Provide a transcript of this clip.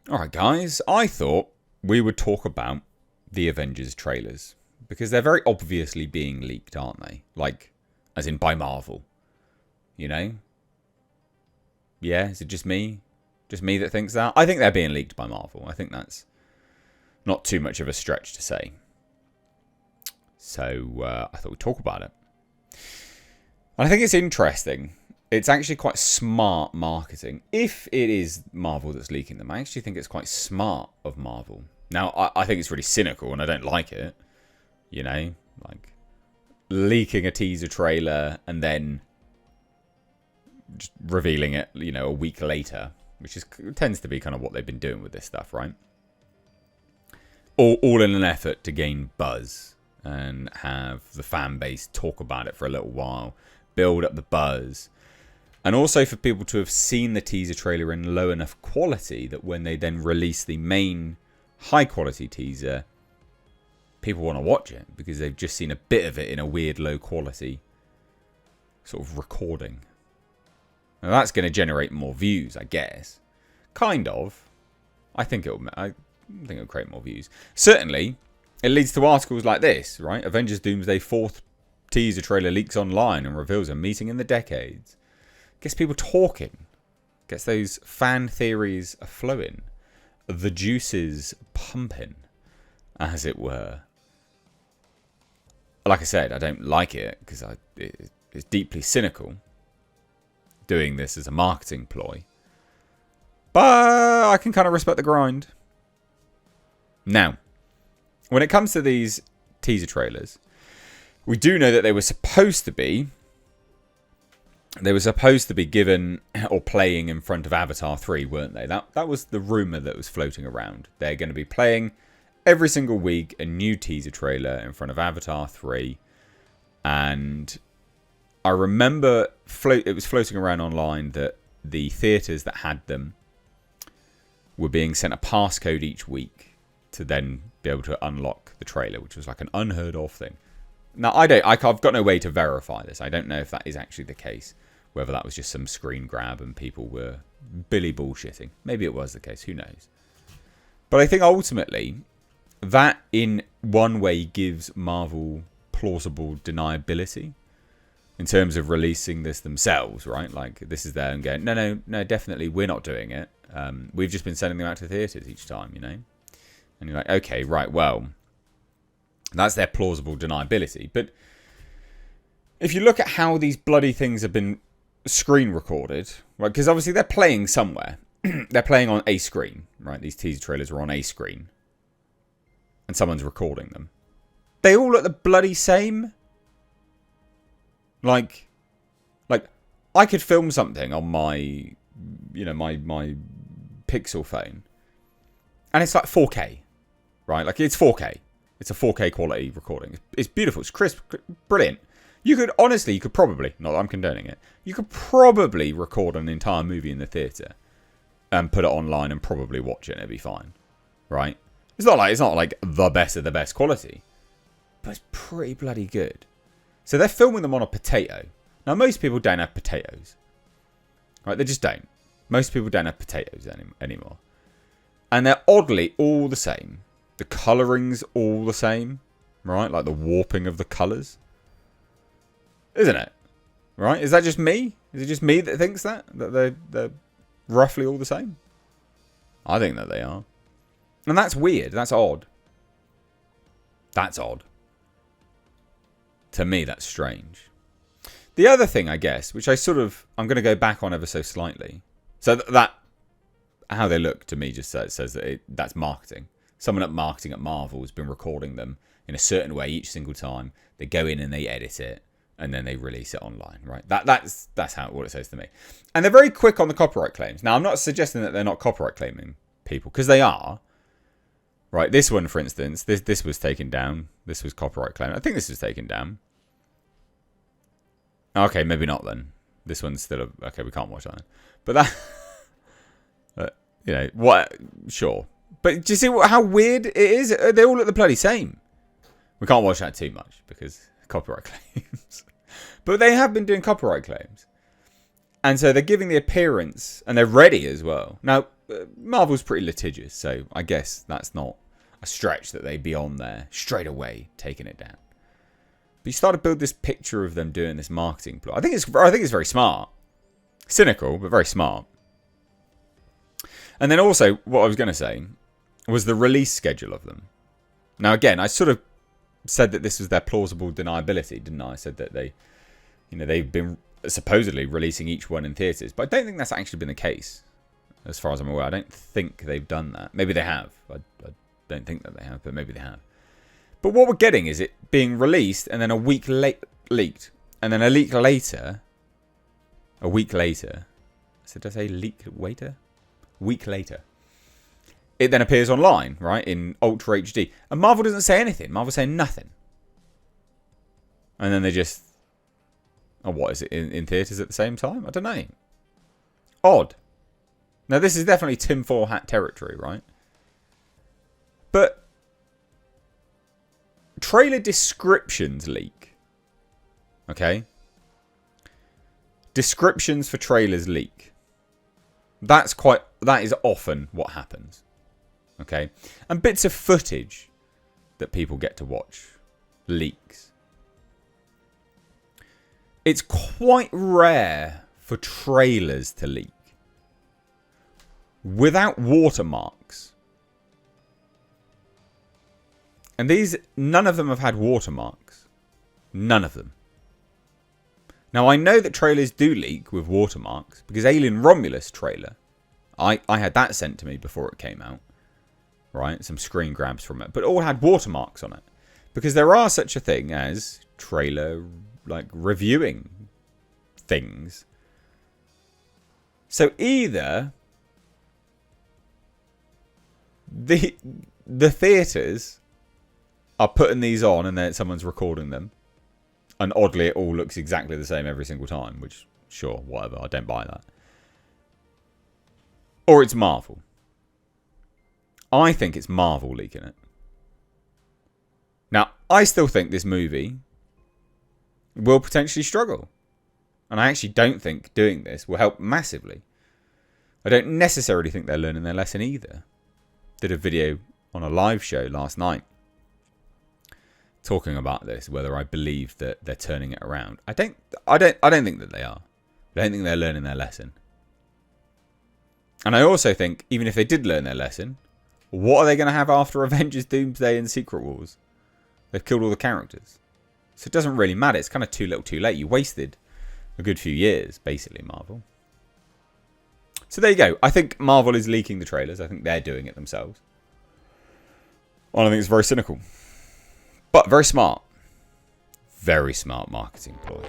Alright guys, I thought we would talk about the Avengers trailers. Because they're very obviously being leaked, aren't they? Like, as in by Marvel. You know? Yeah, is it just me? Just me that thinks that? I think they're being leaked by Marvel. I think that's not too much of a stretch to say. So, I thought we'd talk about it. And I think it's interesting. It's actually quite smart marketing. If it is Marvel that's leaking them, I actually think it's quite smart of Marvel. Now, I think it's really cynical and I don't like it. You know, like leaking a teaser trailer and then just revealing it, you know, a week later, which tends to be kind of what they've been doing with this stuff, right? All in an effort to gain buzz and have the fan base talk about it for a little while, build up the buzz. And also for people to have seen the teaser trailer in low enough quality that when they then release the main high quality teaser, people want to watch it because they've just seen a bit of it in a weird low quality sort of recording. Now that's going to generate more views, I guess. Kind of. I think it'll create more views. Certainly, it leads to articles like this, right? Avengers Doomsday 4th teaser trailer leaks online and reveals a meeting in the decades. Gets people talking. Gets those fan theories flowing. The juices pumping, as it were. Like I said, I don't like it because it's deeply cynical doing this as a marketing ploy. But I can kind of respect the grind. Now, when it comes to these teaser trailers, we do know that they were supposed to be given or playing in front of Avatar 3, weren't they? That was the rumour that was floating around. They're going to be playing every single week a new teaser trailer in front of Avatar 3. And I remember it was floating around online that the theatres that had them were being sent a passcode each week to then be able to unlock the trailer, which was like an unheard of thing. Now, I've got no way to verify this. I don't know if that is actually the case. Whether that was just some screen grab and people were billy bullshitting. Maybe it was the case. Who knows? But I think ultimately, that in one way gives Marvel plausible deniability in terms of releasing this themselves, right? Like, this is there and going, no, definitely, we're not doing it. We've just been sending them out to theatres each time, you know? And you're like, okay, right, well, that's their plausible deniability. But if you look at how these bloody things have been screen recorded, right? Because obviously they're playing somewhere. They're playing on a screen, right? These teaser trailers are on a screen. And someone's recording them. They all look the bloody same. Like I could film something on my, my Pixel phone. And it's like 4K, right? Like it's 4K. It's a 4K quality recording. It's beautiful. It's crisp. Brilliant. You could probably, not that I'm condoning it, you could probably record an entire movie in the theatre and put it online and probably watch it and it'd be fine. Right? It's not like the best of the best quality. But it's pretty bloody good. So they're filming them on a potato. Now, most people don't have potatoes. Right? They just don't. Most people don't have potatoes anymore. And they're oddly all the same. The colouring's all the same. Right? Like the warping of the colours. Isn't it? Right? Is that just me? Is it just me that thinks that? That they're roughly all the same? I think that they are. And that's weird. That's odd. That's odd. To me, that's strange. The other thing, I guess, which I'm going to go back on ever so slightly. So that how they look to me just says that that's marketing. Someone at marketing at Marvel has been recording them in a certain way each single time. They go in and they edit it. And then they release it online, right? That's what it says to me. And they're very quick on the copyright claims. Now, I'm not suggesting that they're not copyright claiming people, because they are. Right, this one, for instance, this was taken down. This was copyright claim. I think this was taken down. Okay, maybe not then. This one's still okay, we can't watch that then. But that, what? Sure. But do you see how weird it is? They all look the bloody same. We can't watch that too much because copyright claims. But they have been doing copyright claims. And so they're giving the appearance, and they're ready as well. Now, Marvel's pretty litigious, so I guess that's not a stretch that they'd be on there straight away taking it down. But you start to build this picture of them doing this marketing plot. I think it's very smart. Cynical, but very smart. And then also, what I was going to say was the release schedule of them. Now, again, I sort of said that this was their plausible deniability, didn't I? I said that they've been supposedly releasing each one in theatres, but I don't think that's actually been the case, as far as I'm aware. I don't think they've done that. Maybe they have. I don't think that they have, but maybe they have. But what we're getting is it being released and then a week leaked, and then a week later. So did I say leak later? Week later. It then appears online, right, in Ultra HD. And Marvel doesn't say anything. Marvel's saying nothing. And then they just... Oh, what is it? In theatres at the same time? I don't know. Odd. Now, this is definitely tinfoil hat territory, right? But... trailer descriptions leak. Okay? Descriptions for trailers leak. That is often what happens. Okay? And bits of footage that people get to watch leaks. It's quite rare for trailers to leak without watermarks. And none of them have had watermarks. None of them. Now, I know that trailers do leak with watermarks, because Alien Romulus trailer, I had that sent to me before it came out, right? Some screen grabs from it, but it all had watermarks on it, because there are such a thing as trailer, like, reviewing things. So either the theatres are putting these on and then someone's recording them, and oddly, it all looks exactly the same every single time, which, sure, whatever, I don't buy that. Or it's Marvel. I think it's Marvel leaking it. Now, I still think this movie will potentially struggle. And I actually don't think doing this will help massively. I don't necessarily think they're learning their lesson either. Did a video on a live show last night talking about this, whether I believe that they're turning it around. I don't think that they are. I don't think they're learning their lesson. And I also think, even if they did learn their lesson, what are they going to have after Avengers, Doomsday and Secret Wars? They've killed all the characters. So it doesn't really matter. It's kind of too little too late. You wasted a good few years, basically, Marvel. So there you go. I think Marvel is leaking the trailers. I think they're doing it themselves. And I think it's very cynical. But very smart. Very smart marketing ploy.